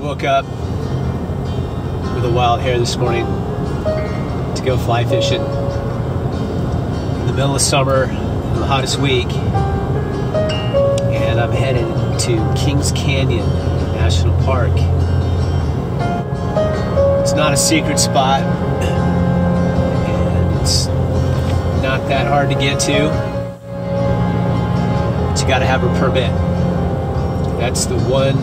woke up with a wild hair this morning to go fly fishing in the middle of summer, the hottest week, and I'm headed to Kings Canyon National Park. It's not a secret spot, and it's not that hard to get to, but you gotta have a permit. That's the one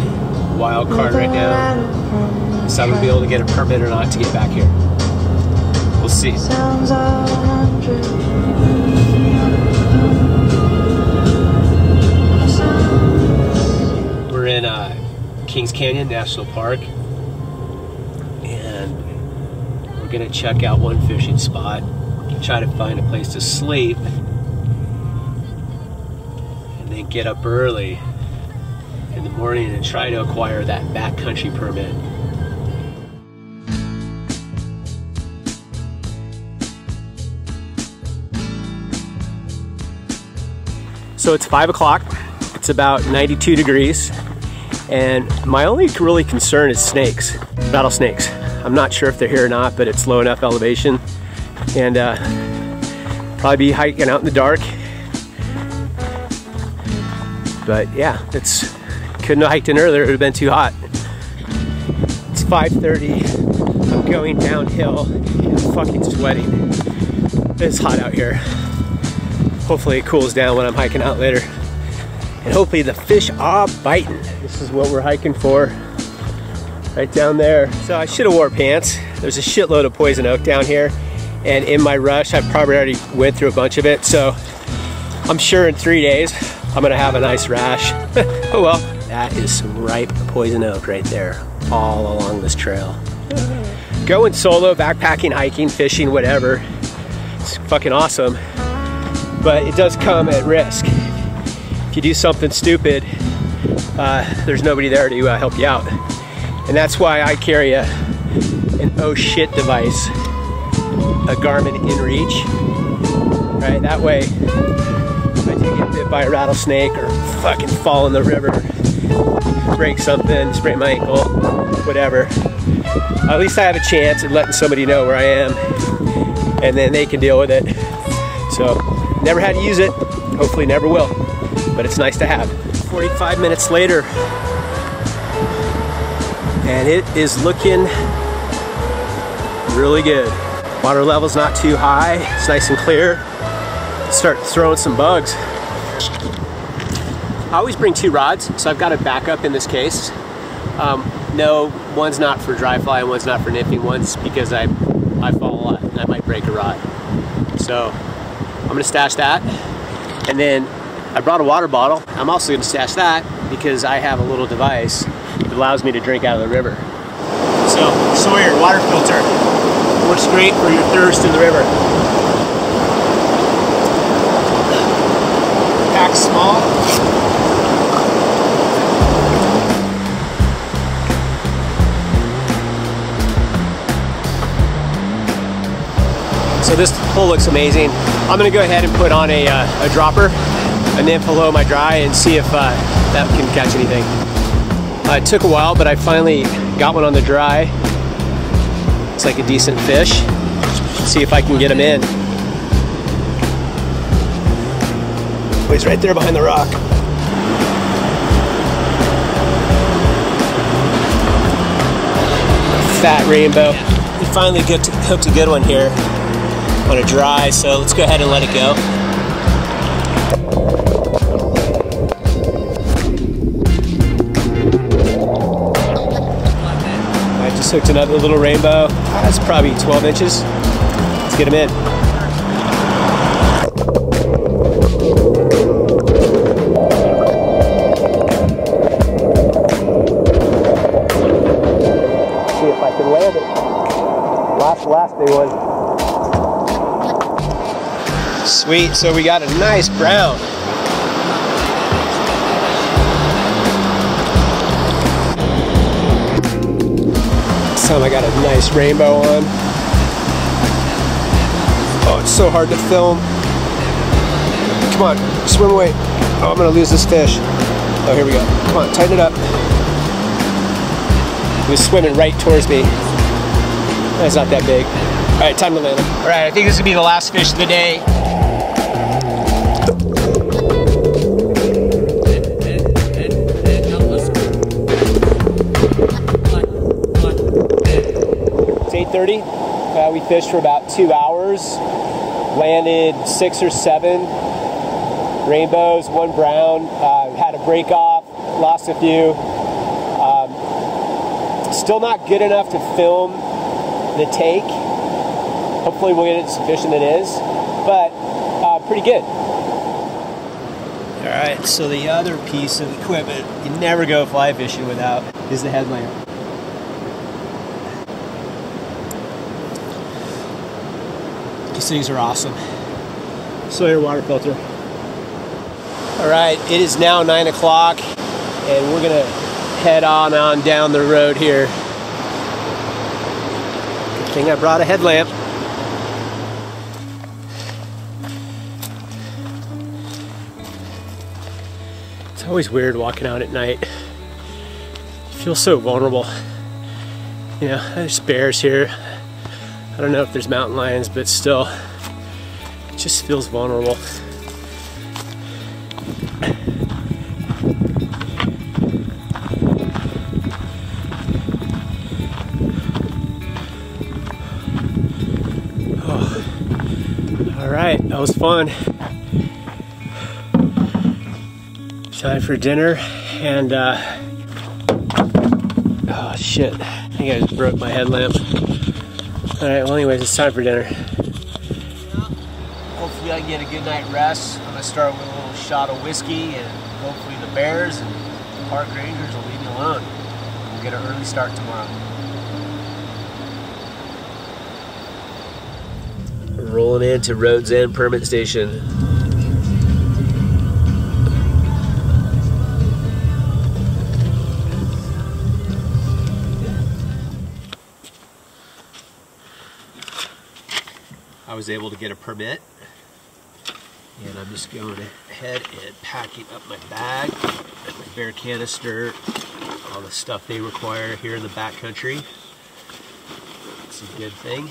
wild card right now. So I'm gonna be able to get a permit or not to get back here. We'll see. We're in Kings Canyon National Park, and we're gonna check out one fishing spot, try to find a place to sleep, and then get up early in the morning and try to acquire that backcountry permit. So it's 5 o'clock, it's about 92 degrees, and my only really concern is snakes, rattlesnakes. I'm not sure if they're here or not, but it's low enough elevation, and probably be hiking out in the dark. But yeah, couldn't have hiked in earlier, it would have been too hot. It's 5:30, I'm going downhill, I'm fucking sweating. It's hot out here. Hopefully it cools down when I'm hiking out later. And hopefully the fish are biting. This is what we're hiking for, right down there. So I should have wore pants. There's a shitload of poison oak down here, and in my rush I probably already went through a bunch of it, so I'm sure in 3 days I'm gonna have a nice rash. Oh well. That is some ripe poison oak right there, all along this trail. Going solo, backpacking, hiking, fishing, whatever, it's fucking awesome, but it does come at risk. If you do something stupid, there's nobody there to help you out. And that's why I carry an oh shit device, a Garmin InReach, right? That way, if I do get bit by a rattlesnake or fucking fall in the river, break something, sprain my ankle, whatever, at least I have a chance at letting somebody know where I am, and then they can deal with it. So, never had to use it, hopefully never will, but it's nice to have. 45 minutes later, and it is looking really good. Water level's not too high, it's nice and clear. Start throwing some bugs. I always bring 2 rods, so I've got a backup in this case. No, one's not for dry fly and one's not for nipping. One's because I fall a lot and I might break a rod. So I'm gonna stash that. And then I brought a water bottle. I'm also gonna stash that because I have a little device that allows me to drink out of the river. So Sawyer water filter works great for your thirst in the river. Pack small. So this hole looks amazing. I'm gonna go ahead and put on a dropper, a nymph below my dry, and see if that can catch anything. It took a while, but I finally got one on the dry. It's like a decent fish. Let's see if I can get him in. Oh, he's right there behind the rock. Fat rainbow. We finally hooked a good one here on a dry, so let's go ahead and let it go. I just hooked another little rainbow. That's probably 12 inches. Let's get him in. See if I can land it. Last big one. Sweet, so we got a nice brown. This time I got a nice rainbow on. Oh, it's so hard to film. Come on, swim away. Oh, I'm gonna lose this fish. Oh, here we go. Come on, tighten it up. He was swimming right towards me. That's not that big. All right, time to land him. All right, I think this is gonna be the last fish of the day. It's 8:30. We fished for about 2 hours. Landed 6 or 7 rainbows, 1 brown. Had a break off, lost a few. Still not good enough to film the take. Hopefully we'll get it sufficient it is, but pretty good. All right, so the other piece of equipment you never go fly fishing without is the headlamp. These things are awesome. Sawyer water filter. All right, it is now 9 o'clock and we're gonna head on down the road here. Good thing I brought a headlamp. It's always weird walking out at night. You feel so vulnerable. You know, there's bears here. I don't know if there's mountain lions, but still, it just feels vulnerable. All right, that was fun. Time for dinner, and oh shit, I think I just broke my headlamp. All right, well anyways, it's time for dinner. Hopefully I can get a good night rest. I'm gonna start with a little shot of whiskey, and hopefully the bears and the park rangers will leave me alone. We'll get an early start tomorrow. Rolling into Roads End Permit Station. I was able to get a permit, and I'm just going ahead and packing up my bag, my bear canister, all the stuff they require here in the backcountry. It's a good thing.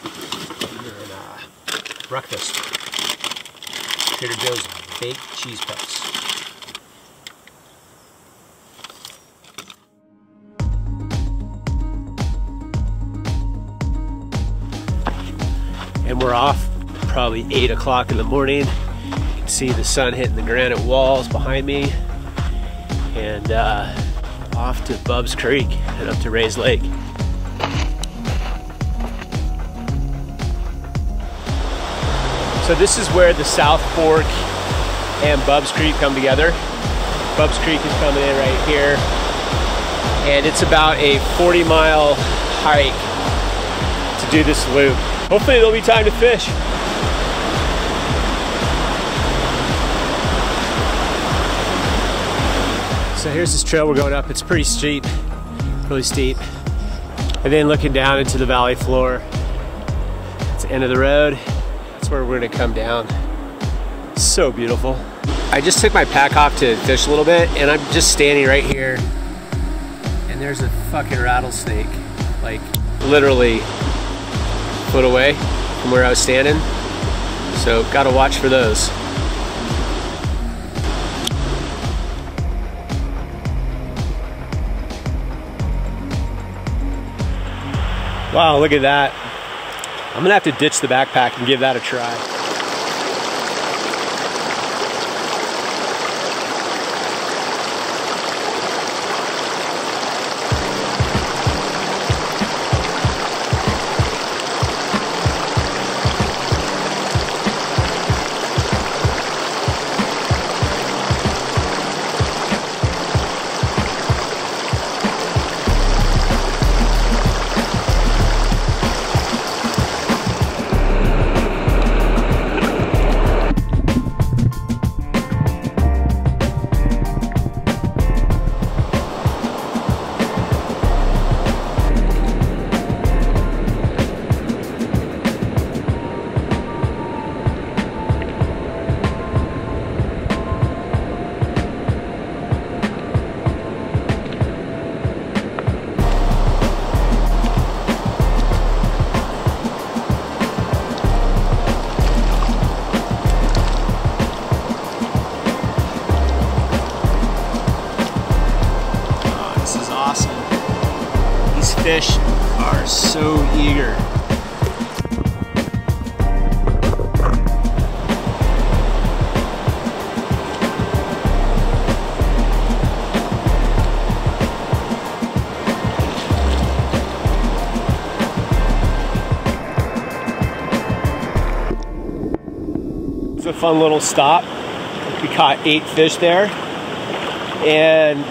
And breakfast. Trader Joe's baked cheese puffs. And we're off probably 8 o'clock in the morning. You can see the sun hitting the granite walls behind me. And off to Bub's Creek and up to Ray's Lake. So this is where the South Fork and Bub's Creek come together. Bub's Creek is coming in right here. And it's about a 40-mile hike to do this loop. Hopefully there'll be time to fish. So here's this trail we're going up. It's pretty steep, really steep. And then looking down into the valley floor. It's the end of the road. That's where we're gonna come down. So beautiful. I just took my pack off to fish a little bit, and I'm just standing right here. And there's a fucking rattlesnake, like literally a foot away from where I was standing. So gotta watch for those. Wow, look at that. I'm gonna have to ditch the backpack and give that a try. It's a fun little stop. We caught 8 fish there, and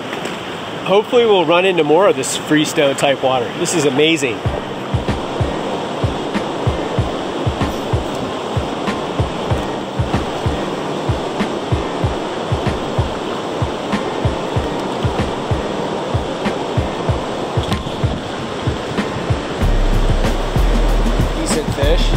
hopefully we'll run into more of this freestone type water. This is amazing. Decent fish.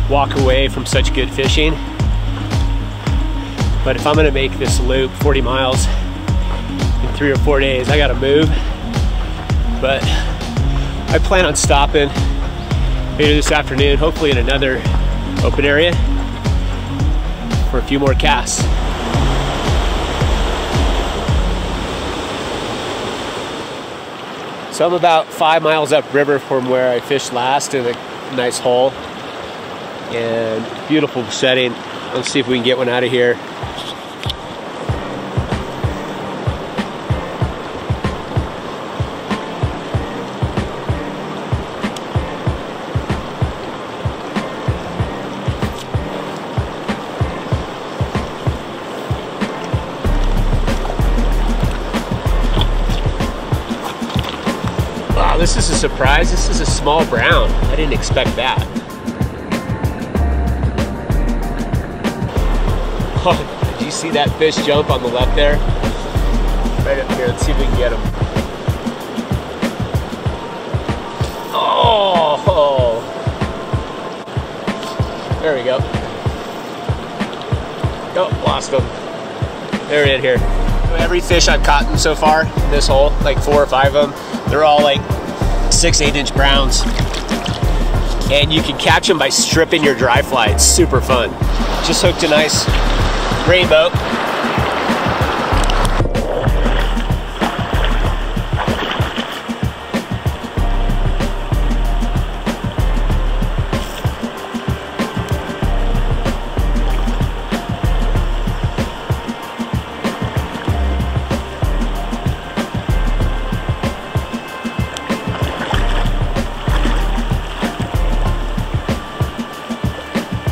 Walk away from such good fishing. But if I'm gonna make this loop 40 miles in 3 or 4 days, I gotta move. But I plan on stopping later this afternoon, hopefully in another open area for a few more casts. So I'm about 5 miles upriver from where I fished last in a nice hole. And beautiful setting. Let's see if we can get one out of here. Wow, this is a surprise. This is a small brown. I didn't expect that. Oh, did you see that fish jump on the left there? Right up here, let's see if we can get him. Oh! There we go. Oh, lost him. They're in here. Every fish I've caught so far in this hole, like 4 or 5 of them, they're all like 6-8 inch browns. And you can catch them by stripping your dry fly. It's super fun. Just hooked a nice rainbow.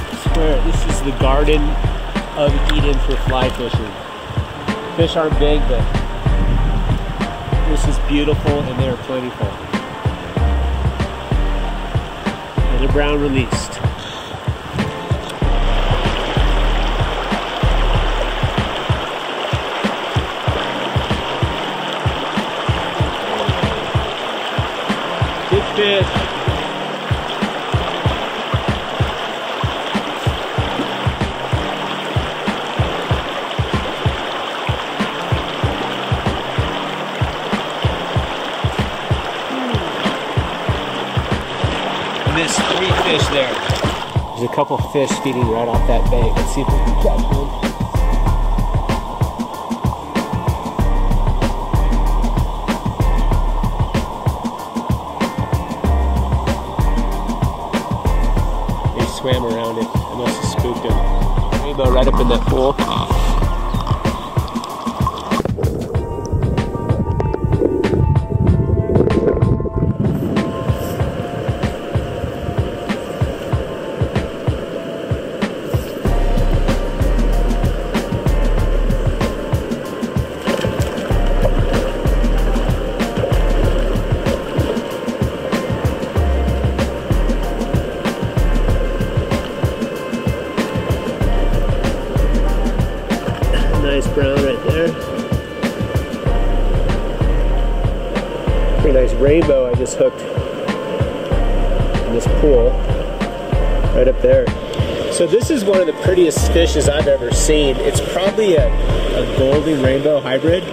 I swear, this is the Garden of Eden for fly fishing. Fish aren't big, but this is beautiful and they are plentiful. Another brown released. Good fish. Missed 3 fish there. There's a couple fish feeding right off that bank. Let's see if we can catch one. They swam around it. I must have spooked them. Rainbow right up in that pool. just hooked in this pool right up there. So this is one of the prettiest fishes I've ever seen. It's probably a golden rainbow hybrid.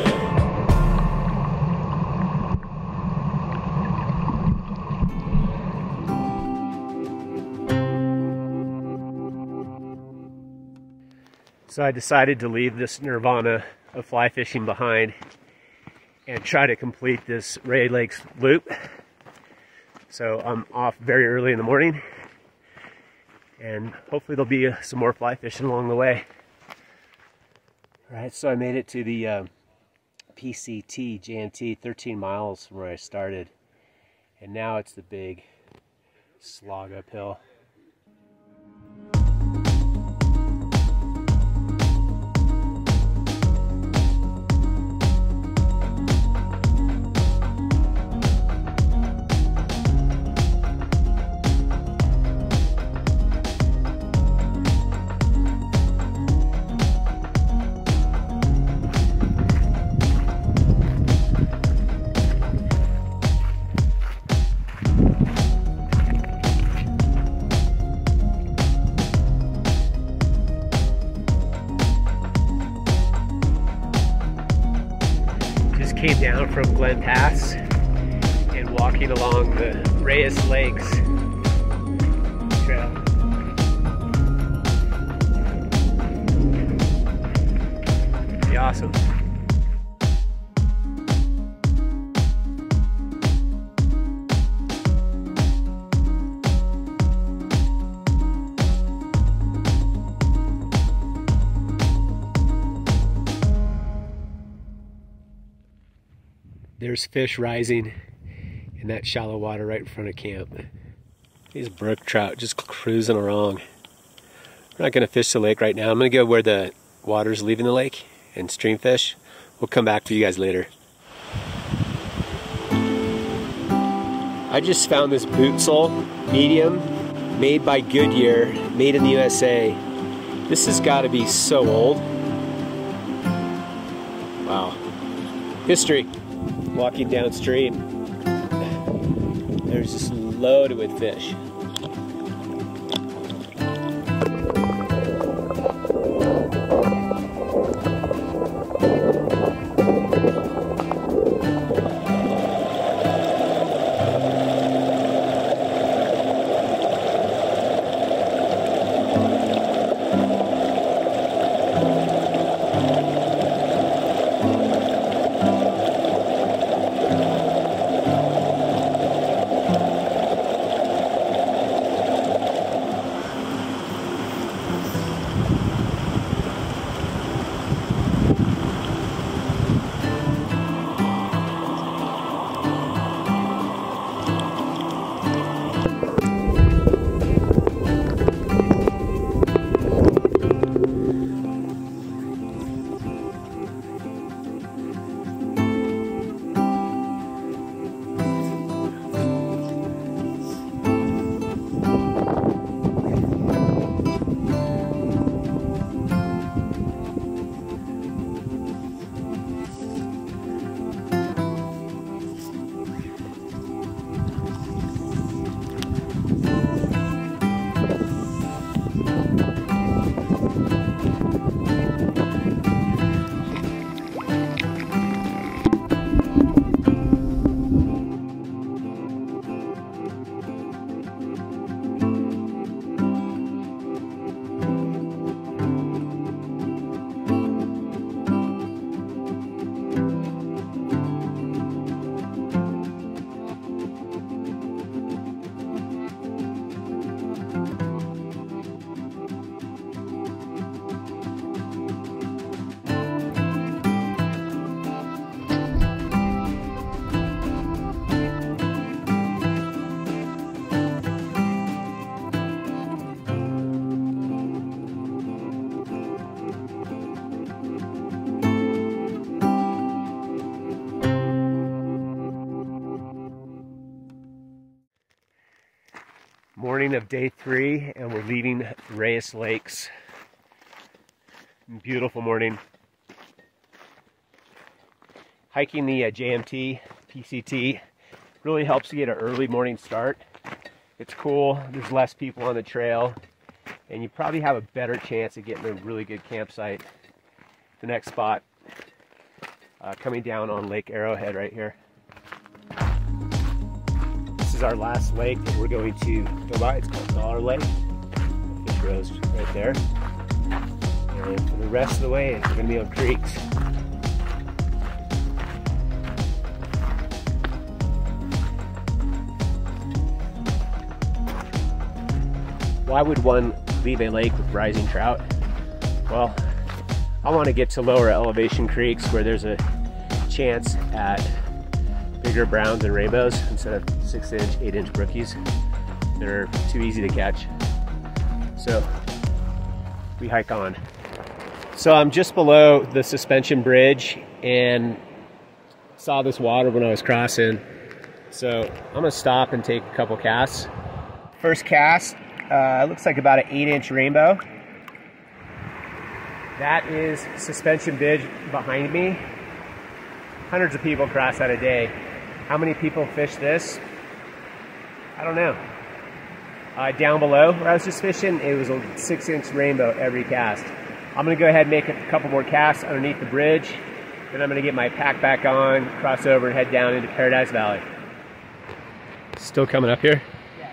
So I decided to leave this nirvana of fly fishing behind and try to complete this Ray Lakes loop. So I'm off very early in the morning, and hopefully there'll be some more fly fishing along the way. All right, so I made it to the PCT, JMT, 13 miles from where I started, and now it's the big slog uphill. Came down from Glen Pass and walking along the Reyes Lakes trail. Pretty awesome. There's fish rising in that shallow water right in front of camp. These brook trout just cruising along. We're not going to fish the lake right now. I'm going to go where the water's leaving the lake and stream fish. We'll come back for you guys later. I just found this boot sole, medium, made by Goodyear, made in the USA. This has got to be so old. Wow. History. Walking downstream, there's just loaded with fish. Morning of day 3, and we're leaving Reyes Lakes. Beautiful morning. Hiking the JMT, PCT, Really helps you get an early morning start. It's cool, there's less people on the trail, and you probably have a better chance of getting a really good campsite. The next spot, coming down on Lake Arrowhead right here. This is our last lake that we're going to go by. It's called Dollar Lake. Fish rows right there. And for the rest of the way, it's going to be on creeks. Why would one leave a lake with rising trout? Well, I want to get to lower elevation creeks where there's a chance at bigger browns and rainbows instead of 6-inch, 8-inch brookies that are too easy to catch. So we hike on. So I'm just below the suspension bridge and saw this water when I was crossing. So I'm gonna stop and take a couple casts. First cast, looks like about an 8-inch rainbow. That is suspension bridge behind me. Hundreds of people cross that a day. How many people fish this? I don't know. Down below where I was just fishing, it was a 6-inch rainbow every cast. I'm gonna go ahead and make a couple more casts underneath the bridge. Then I'm gonna get my pack back on, cross over and head down into Paradise Valley. Still coming up here? Yeah.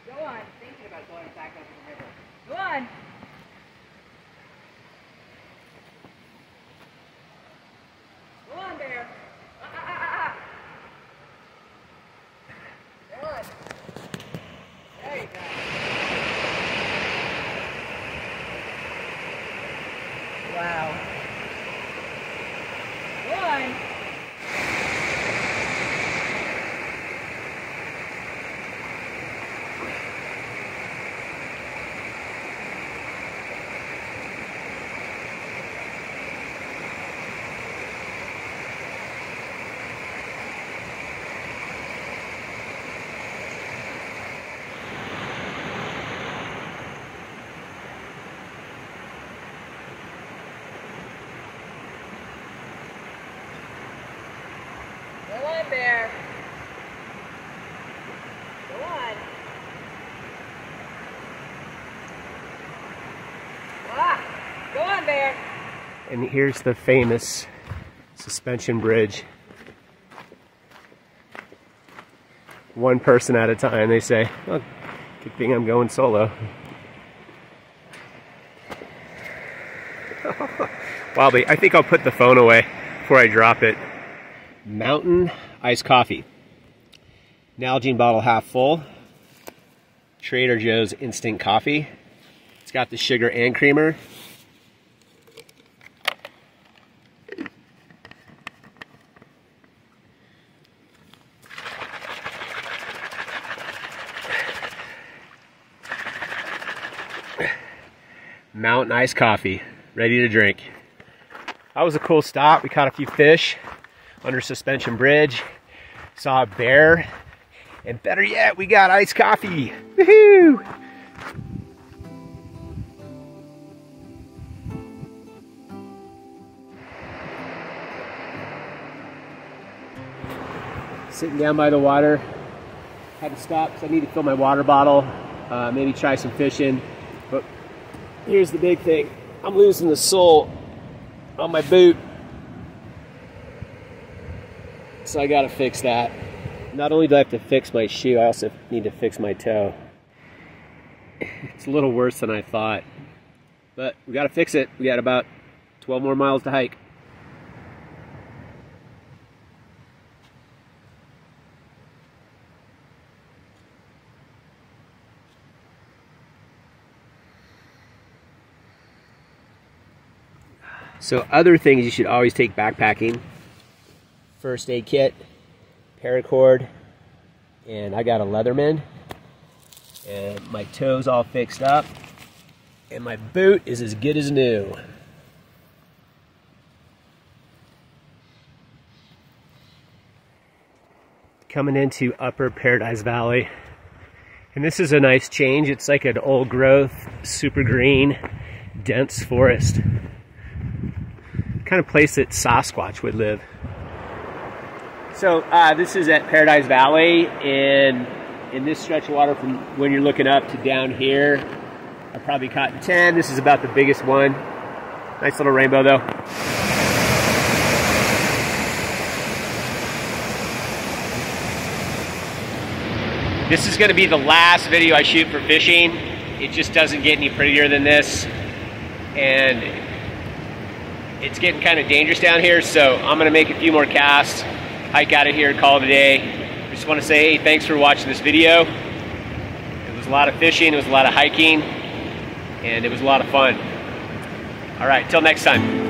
Go on, thinking about going back over the river. Go on. Go on, Bear. Go on. There you go. Wow. Go on. Go on, Bear. Go on. Ah, go on, Bear. And here's the famous suspension bridge. One person at a time, they say. Oh, good thing I'm going solo. Wildly, I think I'll put the phone away before I drop it. Mountain iced coffee. Nalgene bottle half full. Trader Joe's instant coffee. It's got the sugar and creamer. Mountain iced coffee, ready to drink. That was a cool stop. We caught a few fish under suspension bridge, saw a bear, and better yet, we got iced coffee. Woohoo! Sitting down by the water, had to stop because I need to fill my water bottle, maybe try some fishing, but here's the big thing. I'm losing the sole on my boot. So I gotta fix that. Not only do I have to fix my shoe, I also need to fix my toe. It's a little worse than I thought. But we gotta fix it. We got about 12 more miles to hike. So other things you should always take backpacking. First aid kit, paracord, and I got a Leatherman. And my toe's all fixed up. And my boot is as good as new. Coming into Upper Paradise Valley. And this is a nice change. It's like an old growth, super green, dense forest. Kind of place that Sasquatch would live. So this is at Paradise Valley, and in this stretch of water from when you're looking up to down here, I probably caught 10. This is about the biggest one. Nice little rainbow though. This is going to be the last video I shoot for fishing. It just doesn't get any prettier than this, and it's getting kind of dangerous down here, so I'm going to make a few more casts, hike out of here, call it a day. I just want to say, hey, thanks for watching this video. It was a lot of fishing, it was a lot of hiking, and it was a lot of fun. All right, till next time.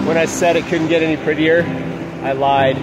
When I said it couldn't get any prettier, I lied.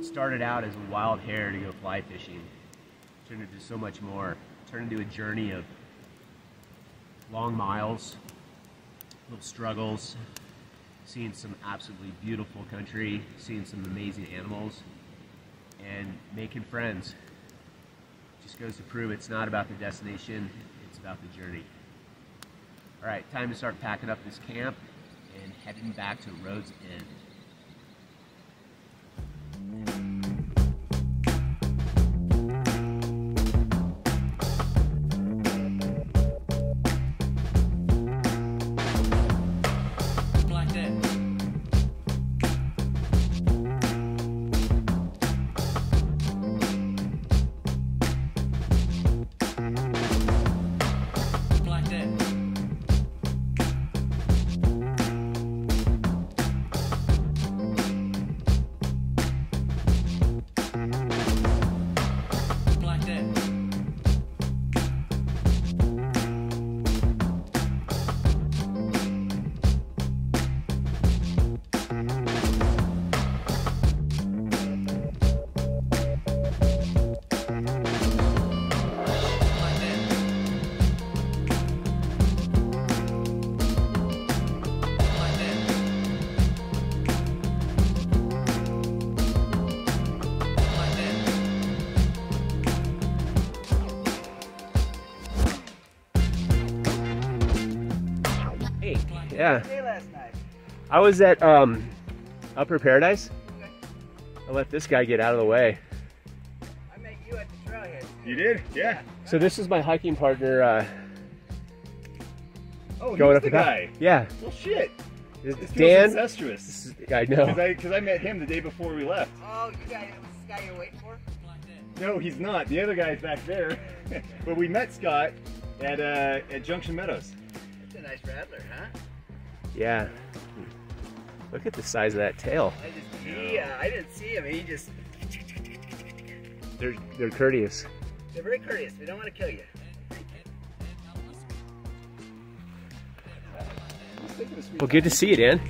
Started out as a wild hare to go fly fishing, turned into so much more. Turned into a journey of long miles, little struggles, seeing some absolutely beautiful country, seeing some amazing animals, and making friends. Just goes to prove it's not about the destination, it's about the journey. All right, time to start packing up this camp and heading back to Road's End. Yeah. Last night. I was at Upper Paradise. Okay. I let this guy get out of the way. I met you at the trailhead. You did? Yeah. So this is my hiking partner. Oh, going up the guy. Yeah. Well, shit. It's Dan. Incestuous. I know. Because I met him the day before we left. Oh, you guys, this guy you're waiting for? No, he's not. The other guy's back there. But we met Scott at Junction Meadows. That's a nice rattler, huh? Yeah. Look at the size of that tail. I didn't see him. He just. They're courteous. They're very courteous. They don't want to kill you. Well, good to see you, Dan.